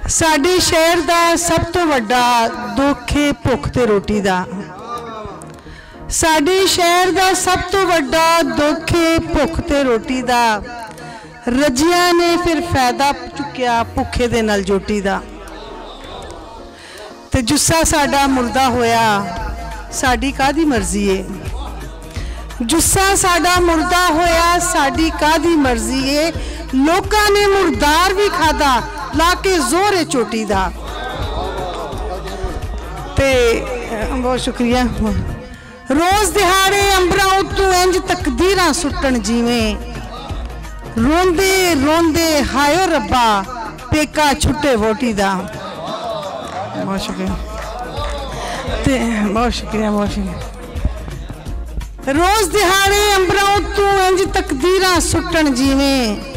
साडे शहर का सब तो वड्डा दुख है भुख ते रोटी का। साडे शहर का सब तो वड्डा दुख है भुख ते रोटी का। रजिया ने फिर फायदा चुक्या भुखे दे नाल जोटी का। ते जुस्सा साडा मुर्दा होया साडी कादी मर्जी है। जुस्सा साडा मुर्दा होया साडी कादी मर्जी है। लोकां ने मुर्दार भी खादा लाके जोरे चोटी दा। ते बहुत शुक्रिया। रोज दिहाड़े अंबरा उत्तों इंज तकदीरां सुट्टन जिवें रोंदे रोंदे हायो रब्बा पेका छुट्टे वोटी दा। बहुत शुक्रिया बहुत शुक्रिया बहुत शुक्रिया। रोज दिहाड़े अंबरा उत्तों इंज तकदीरां सुट्टन जिवें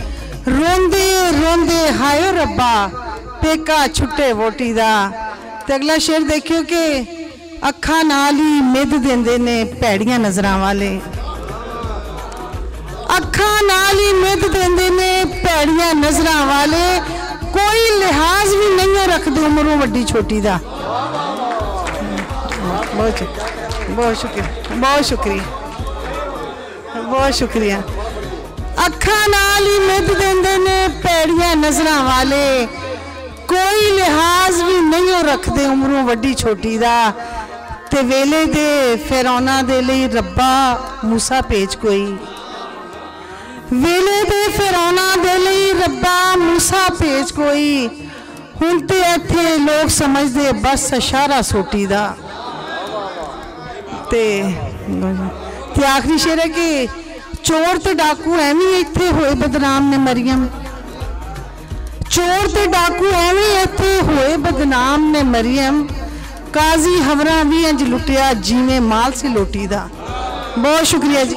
रोंदे रोंदे हायो रब्बा पेका छुट्टे वोटी दा। ते अगला शेर देखियो कि अखा नाल ही मिद देंदे ने भैड़ियां नजरां वाले। अखा नाल ही मिद देंदे ने भैड़ियां नजरां वाले। कोई लिहाज भी नहीं रखते उमरों वड्डी छोटी दा। बहुत शुक्रिया बहुत शुक्रिया बहुत शुक्रिया। अखा नाल ही मिद देंदे ने भैड़ियां नजरां वाले। कोई लिहाज भी नहीं रखते उमरों वड्डी छोटी दा। ते वेले दे फिरौना दे लई रब्बा मूसा भेज कोई। वेले दे फिरौना दे लई रब्बा मूसा भेज कोई। हुण ते इत्थे लोग समझदे बस इशारा सोटी दा। ते आखिरी शेर है कि चोर ते डाकू एवं इत्थे होए बदनाम ने मरियम। चोर ते डाकू एवं इत्थे होए बदनाम ने मरियम। काजी हमरा भी इंज लुटिया जिवें माल से लोटी दा। बहुत शुक्रिया जी।